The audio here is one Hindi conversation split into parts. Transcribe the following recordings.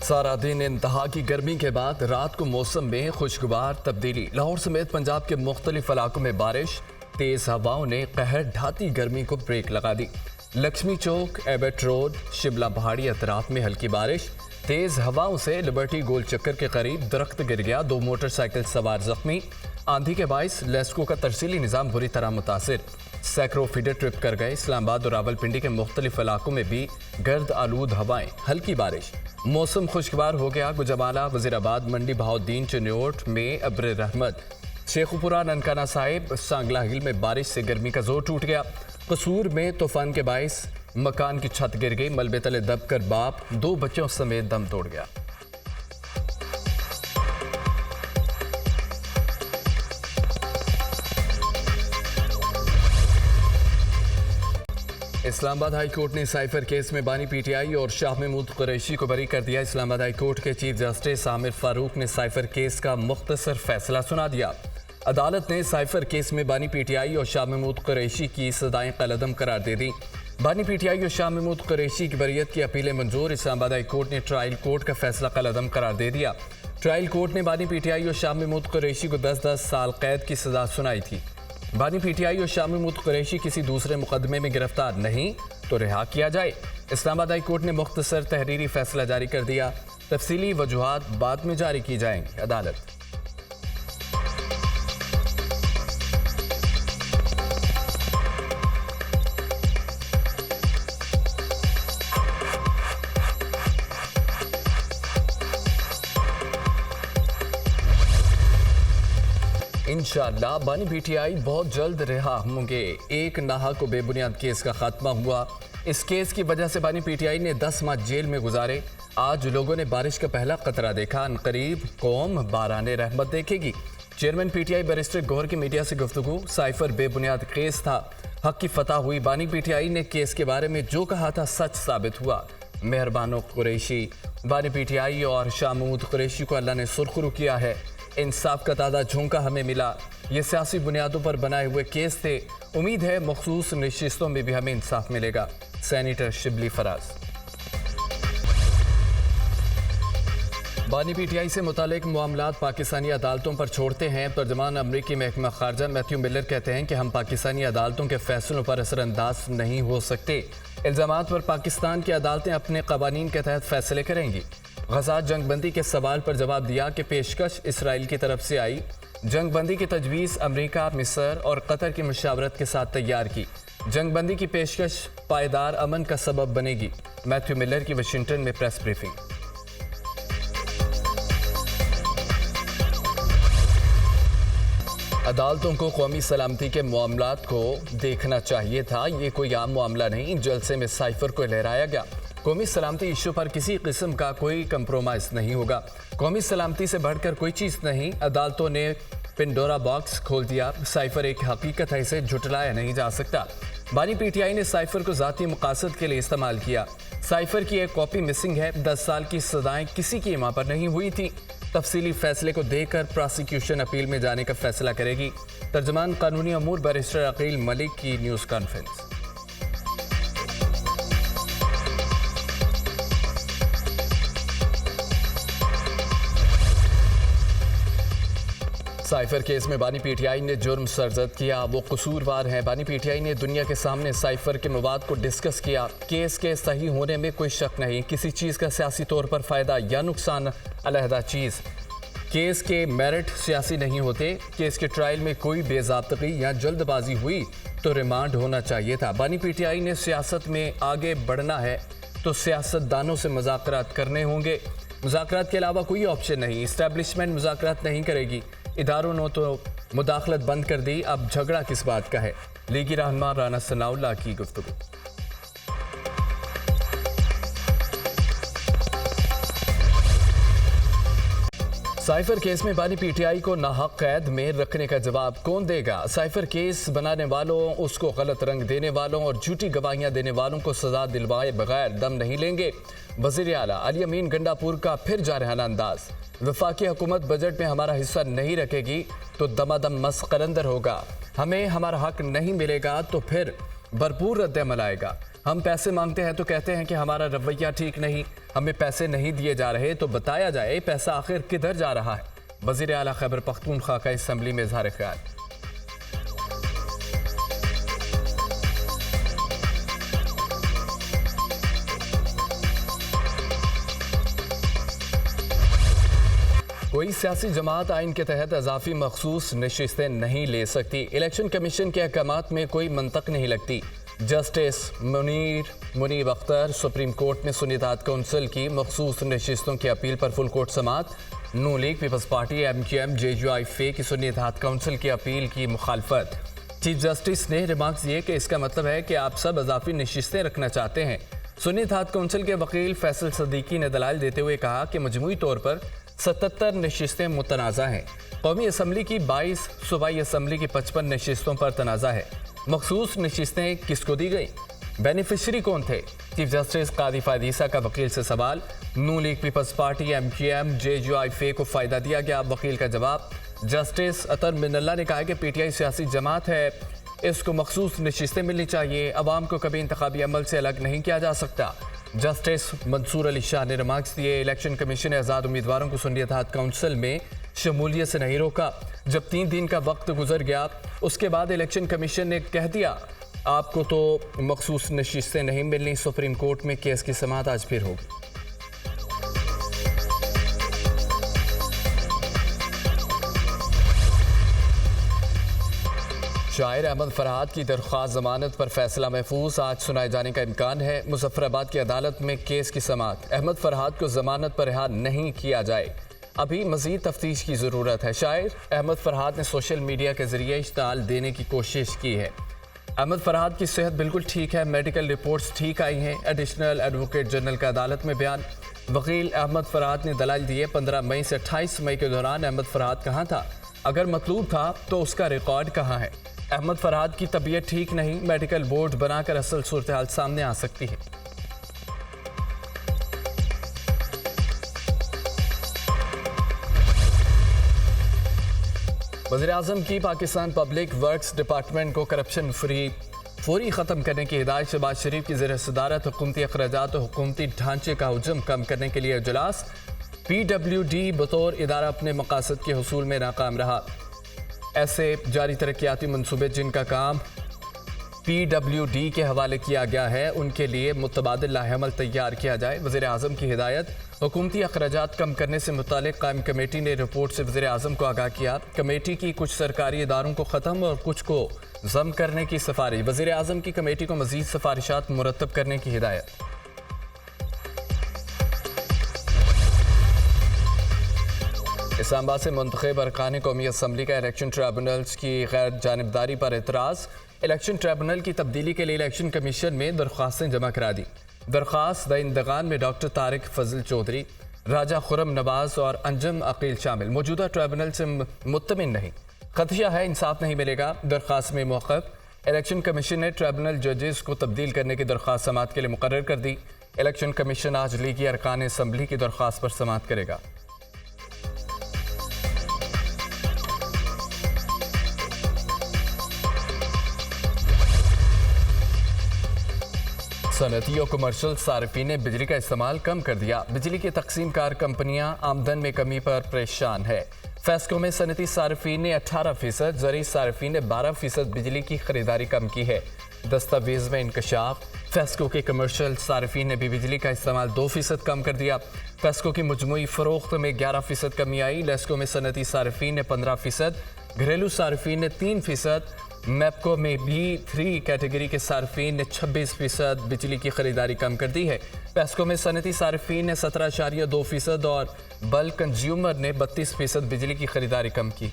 सारा दिन इंतहा की गर्मी के बाद रात को मौसम में खुशगवार तब्दीली। लाहौर समेत पंजाब के मुख्तलिफ इलाकों में बारिश, तेज हवाओं ने कहर ढाती गर्मी को ब्रेक लगा दी। लक्ष्मी चौक, एबट रोड, शिमला पहाड़ी अतराफ में हल्की बारिश, तेज हवाओं से लिबर्टी गोल चक्कर के करीब दरख्त गिर गया, 2 मोटरसाइकिल सवार जख्मी। आंधी के बाइस लेस्को का तरसीली निज़ाम बुरी तरह मुतासिर, सैकड़ों फीडर ट्रिप कर गए। इस्लामाबाद और रावलपिंडी के मुख्तलिफ इलाकों में भी गर्द आलूद हवाएं, हल्की बारिश। मौसम खुशगवार हो गया। गुजरावाला, वजीराबाद, मंडी बहाउद्दीन, चिन्योट में अब्र रहमत, शेखुपुरा, ननकाना साहिब, सांगला हिल में बारिश से गर्मी का जोर टूट गया। कसूर में तूफान के बाइस मकान की छत गिर गई, मलबे तले दबकर बाप 2 बच्चों समेत दम तोड़ गया। इस्लामाबाद हाई कोर्ट ने साइफर केस में बानी पीटीआई और शाह महमूद कुरैशी को बरी कर दिया। इस्लामाबाद हाई कोर्ट के चीफ जस्टिस आमिर फारूक ने साइफर केस का मुख्तसर फैसला सुना दिया। अदालत ने साइफर केस में बानी पीटीआई और शाह महमूद कुरैशी की सजाएं कलअदम करार दे दी। बानी पीटीआई और शाह महमूद कुरैशी की बरियत की अपीलें मंजूर। इस्लामाबाद हाई कोर्ट ने ट्रायल कोर्ट का फैसला कलअदम करार दे दिया। ट्रायल कोर्ट ने बानी पीटीआई और शाह महमूद कुरैशी को 10-10 साल कैद की सजा सुनाई थी। बानी पीटीआई और शाह महमूद कुरैशी किसी दूसरे मुकदमे में गिरफ्तार नहीं तो रिहा किया जाए। इस्लामाबाद हाई कोर्ट ने मुख्तसर तहरीरी फैसला जारी कर दिया। तफसीली वजूहात बाद में जारी की जाएंगी। अदालत इंशाअल्लाह बानी पीटीआई बहुत जल्द रिहा होंगे। एक नाहक को बेबुनियाद केस का खात्मा हुआ। इस केस की वजह से बानी पीटीआई ने 10 माह जेल में गुजारे। आज लोगों ने बारिश का पहला कतरा देखा। अनकरीब कौम बाराने रहमत देखेगी। चेयरमैन पीटीआई बैरिस्टर गौहर की मीडिया से गुफ्तगू, साइफर बेबुनियाद केस था, हक की फतह हुई। बानी पीटीआई ने केस के बारे में जो कहा था सच साबित हुआ। मेहरबानो कुरैशी, बानी पीटीआई और शाह महमूद कुरैशी को अल्लाह ने सुरखरू किया है। इंसाफ का ताज़ा झोंका हमें मिला। ये सियासी बुनियादों पर बनाए हुए केस थे। उम्मीद है मखसूस नशिस्तों में भी हमें इंसाफ मिलेगा। सेनेटर शिबली फराज। बानी पीटीआई से मुतालिक मामलात पाकिस्तानी अदालतों पर छोड़ते हैं। तर्जमान अमरीकी महकमा खारजा मैथ्यू मिलर कहते हैं कि हम पाकिस्तानी अदालतों के फैसलों पर असरअंदाज नहीं हो सकते। इल्ज़ामात पर पाकिस्तान की अदालतें अपने कवानीन के तहत फैसले करेंगी। गजा जंगबंदी के सवाल पर जवाब दिया कि पेशकश इसराइल की तरफ से आई। जंगबंदी की तजवीज़ अमरीका, मिस्र और कतर की मुशावरत के साथ तैयार की। जंगबंदी की पेशकश पायदार अमन का सबब बनेगी। मैथ्यू मिलर की वाशिंगटन में प्रेस ब्रीफिंग। अदालतों को कौमी सलामती के मामलात को देखना चाहिए था। ये कोई आम मामला नहीं। जलसे में साइफर को लहराया गया। कौमी सलामती इशू पर किसी किस्म का कोई कंप्रोमाइज़ नहीं होगा। कौमी सलामती से बढ़कर कोई चीज़ नहीं। अदालतों ने पिंडोरा बॉक्स खोल दिया। साइफर एक हकीकत है, इसे झुटलाया नहीं जा सकता। बानी पीटीआई ने साइफर को ज़ाती मकासद के लिए इस्तेमाल किया। साइफर की एक कॉपी मिसिंग है। 10 साल की सजाएं किसी की इमा पर नहीं हुई थी। तफसीली फैसले को देकर प्रोसिक्यूशन अपील में जाने का फैसला करेगी। तर्जमान कानूनी अमूर बैरिस्टर अकील मलिक की न्यूज़ कॉन्फ्रेंस। साइफर केस में बानी पीटीआई ने जुर्म सरजद किया, वो कसूरवार हैं। बानी पीटीआई ने दुनिया के सामने साइफर के मवाद को डिस्कस किया। केस के सही होने में कोई शक नहीं। किसी चीज़ का सियासी तौर पर फ़ायदा या नुकसान अलहदा चीज़। केस के मेरिट सियासी नहीं होते। केस के ट्रायल में कोई बेज़ाब्तगी या जल्दबाजी हुई तो रिमांड होना चाहिए था। बानी पीटीआई ने सियासत में आगे बढ़ना है तो सियासतदानों से मुज़ाकरात करने होंगे। मुज़ाकरात के अलावा कोई ऑप्शन नहीं। इस्टेब्लिशमेंट मुज़ाकरात नहीं करेगी। इदारों ने तो मुदाखलत बंद कर दी, अब झगड़ा किस बात का है। लीगी रहनुमा राना सनाउल्लाह की गुफ्तगू। साइफर केस में बानी पीटीआई को नाहक कैद में रखने का जवाब कौन देगा? साइफर केस बनाने वालों, उसको गलत रंग देने वालों और झूठी गवाहियां देने वालों को सजा दिलवाए बगैर दम नहीं लेंगे। वज़ीर आला अली अमीन गंडापुर का फिर जारहाना अंदाज। वफाकी हुकूमत बजट में हमारा हिस्सा नहीं रखेगी तो दमादम मस्करंदर होगा। हमें हमारा हक नहीं मिलेगा तो फिर भरपूर रद्द अमल आएगा। हम पैसे मांगते हैं तो कहते हैं कि हमारा रवैया ठीक नहीं, हमें पैसे नहीं दिए जा रहे, तो बताया जाए पैसा आखिर किधर जा रहा है। वज़ीर आला खैबर पख्तूनख्वा का असम्बली में इज़हार ख्याल। कोई सियासी जमात आइन के तहत इजाफी मखसूस नशिस्तें नहीं ले सकती। इलेक्शन कमीशन के अहकामात में कोई मंतक नहीं लगती। Justice Munir Akhtar supreme court में सुन्नी इत्तेहाद कौंसिल की मखसूस नशिस्तों की अपील पर फुल कोर्ट समात। Noon League, Peoples Party, MQM, JUIFA की सुन्नी इत्तेहाद कौंसिल की अपील की मुखालफत। चीफ जस्टिस ने रिमार्क्स दिए कि इसका मतलब है कि आप सब इजाफी नशिस्तें रखना चाहते हैं। सुन्नी इत्तेहाद कौंसिल के वकील फैसल सदीकी ने दलाइल देते हुए कहा कि मजमूई तौर पर 77 नशिस्तें मुतनाज़ा हैं। कौमी असम्बली की 22, सूबाई असम्बली की 55 नशिस्तों पर तनाज़ा है। मखसूस नशिस्तें किसको दी गई, बेनिफिशरी कौन थे? चीफ जस्टिस कादी फायद ईसा का वकील से सवाल। Noon League, Peoples Party, MQM, JUIFA को फ़ायदा दिया गया। वकील का जवाब। जस्टिस अतर मिनल्ला ने कहा कि PTI सियासी जमात है, इसको मखसूस नशिस्तें मिलनी चाहिए। अवाम को कभी इंतखाबी अमल से अलग नहीं किया जा सकता। जस्टिस मंसूर अली शाह ने रिमार्क्स दिए। इलेक्शन कमीशन ने आज़ाद उम्मीदवारों को सुन्नी इत्तेहाद काउंसिल में शमूलियत से नहीं रोका। जब 3 दिन का वक्त गुजर गया, उसके बाद इलेक्शन कमीशन ने कह दिया आपको तो मखसूस नशिस्तें नहीं मिलनी। सुप्रीम कोर्ट में केस की समाअत आज फिर होगी। शायर अहमद फरहाद की दरख्वास्त जमानत पर फैसला महफूज, आज सुनाए जाने का इम्कान है। मुजफ्फराबाद की अदालत में केस की समाअत। अहमद फरहाद को जमानत पर रिहा नहीं किया जाए, अभी मजीद तफ्तीश की ज़रूरत है। शायर अहमद फरहाद ने सोशल मीडिया के जरिए इश्ताल देने की कोशिश की है। अहमद फरहाद की सेहत बिल्कुल ठीक है, मेडिकल रिपोर्ट्स ठीक आई हैं। एडिशनल एडवोकेट जनरल का अदालत में बयान। वकील अहमद फरहाद ने दलाइल दिए। 15 मई से 28 मई के दौरान अहमद फरहाद कहाँ था? अगर मतलूब था तो उसका रिकॉर्ड कहाँ है? अहमद फरहाद की तबीयत ठीक नहीं, मेडिकल बोर्ड बनाकर असल सूरत हाल सामने आ सकती है। वज़ीर-ए-आज़म की पाकिस्तान पब्लिक वर्क्स डिपार्टमेंट को करप्शन फ्री फौरी ख़त्म करने की हिदायत। शहबाज शरीफ की ज़ेर सदारत हुकूमती अखराजात और हुकूमती ढांचे का हुजम कम करने के लिए इजलास। PWD बतौर इदारा अपने मकासद के हुसूल में नाकाम रहा। ऐसे जारी तरक्याती मनसूबे जिनका काम PWD के हवाले किया गया है, उनके लिए मुतबादिल लाहेअमल तैयार किया जाए। वज़ीर-ए-आज़म की हिदायत। हुकूमती अखराजात कम करने से मुतालिक कायम कमेटी ने रिपोर्ट से वज़ीर-ए-आज़म को आगाह किया। कमेटी की कुछ सरकारी इदारों को ख़त्म और कुछ को ज़म करने की सिफारिश। वज़ीर-ए-आज़म की कमेटी को मज़ीद सिफारिशात मुरतब करने की हिदायत। इस्लामाबाद से मुंतखब अरकान कौमी असम्बली का इलेक्शन ट्रिब्यूनल्स की गैर जानिबदारी पर एतराज़। इलेक्शन ट्रिब्यूनल की तब्दीली के लिए इलेक्शन कमीशन में दरख्वास्तें जमा करा दी। दरख्वास्त दहिंदगान में डॉक्टर तारिक फजल चौधरी, राजा खुरम नवाज और अंजम अकील शामिल। मौजूदा ट्रिब्यूनल से मुत्तमिन नहीं, खदशा है इंसाफ नहीं मिलेगा। दरख्वास्त में मौक़िफ़। इलेक्शन कमीशन ने ट्रिब्यूनल जजेस को तब्दील करने की दरख्वास्त समाअत के लिए मुकर्रर कर दी। इलेक्शन कमीशन आज लीगी अरकान असम्बली की दरख्वास्त पर समाअत करेगा। सनती और कमर्शल सार्फिन ने बिजली का इस्तेमाल कम कर दिया। बिजली की तकसीम कार कंपनियां आमदन में कमी पर परेशान है। फेस्को में सनती सार्फिन ने 18%, ज़रूरी सार्फिन ने 12% बिजली की खरीदारी कम की है। दस्तावेज में इंकशाफ। फेस्को के कमर्शल सार्फिन ने भी बिजली का इस्तेमाल 2% कम कर दिया। फेस्को की मजमूई फ़रोख्त में 11% कमी आई। लेस्को में सनती सार्फिन ने 15%, घरेलू सार्फिन ने 3%, मैपको में B3 कैटेगरी के सार्फिन ने 26% बिजली की खरीदारी कम कर दी है। पेस्को में सनती सार्फिन ने 17.2% और बल्क कंज्यूमर ने 32% बिजली की खरीदारी कम की।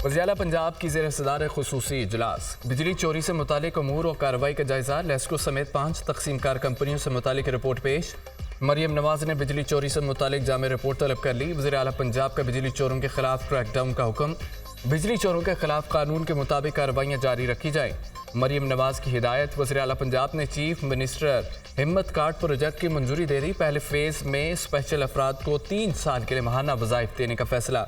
वज़ीर आला पंजाब की ज़ेर सदारत खुसूसी इजलास। बिजली चोरी से मुतालिक अमूर और कार्रवाई का जायजा। लेस्को समेत 5 तकसीमकार कंपनियों से मुतालिक रिपोर्ट पेश। मरियम नवाज ने बिजली चोरी से मुतालिक जामे रिपोर्ट तलब कर ली। वज़ीर आला पंजाब का बिजली चोरों के खिलाफ क्रैकडाउन का हुक्म। बिजली चोरों के खिलाफ कानून के मुताबिक कार्रवाइयाँ जारी रखी जाएँ, मरियम नवाज की हिदायत। वज़ीर आला पंजाब ने चीफ मिनिस्टर हिम्मत कार्ड प्रोजेक्ट की मंजूरी दे दी। पहले फेज़ में स्पेशल अफराद को 3 साल के लिए माहाना वज़ाइफ देने का फैसला।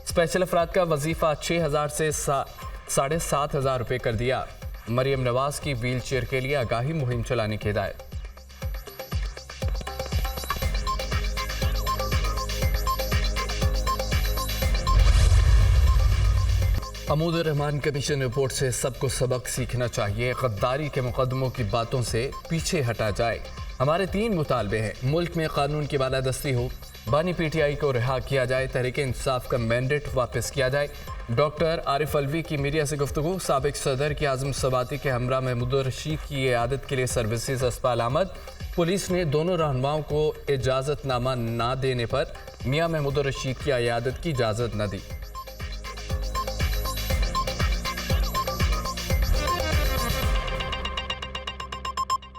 स्पेशल अफराद का वजीफ़ा 6,000 से 7,500 रुपये कर दिया। मरियम नवाज की व्हील चेयर के लिए आगाही मुहिम चलाने की हिदायत। महमूद रहमान कमीशन रिपोर्ट से सबको सबक सीखना चाहिए। गद्दारी के मुकदमों की बातों से पीछे हटा जाए। हमारे 3 मुतालबे हैं। मुल्क में कानून की बालादस्ती हो, बानी PTI को रिहा किया जाए, तहरीक इंसाफ का मैंडेट वापस किया जाए। डॉक्टर आरिफ अलवी की मीडिया से गुफ्तगू। साबिक सदर की आजम सबाती के हमरा महमूद रशीद की इयादत के लिए सर्विसेज अस्पताल आमद। पुलिस ने दोनों रहनुमाओं को इजाज़तनामा ना देने पर मियां महमूद रशीद की इयादत की इजाज़त न दी।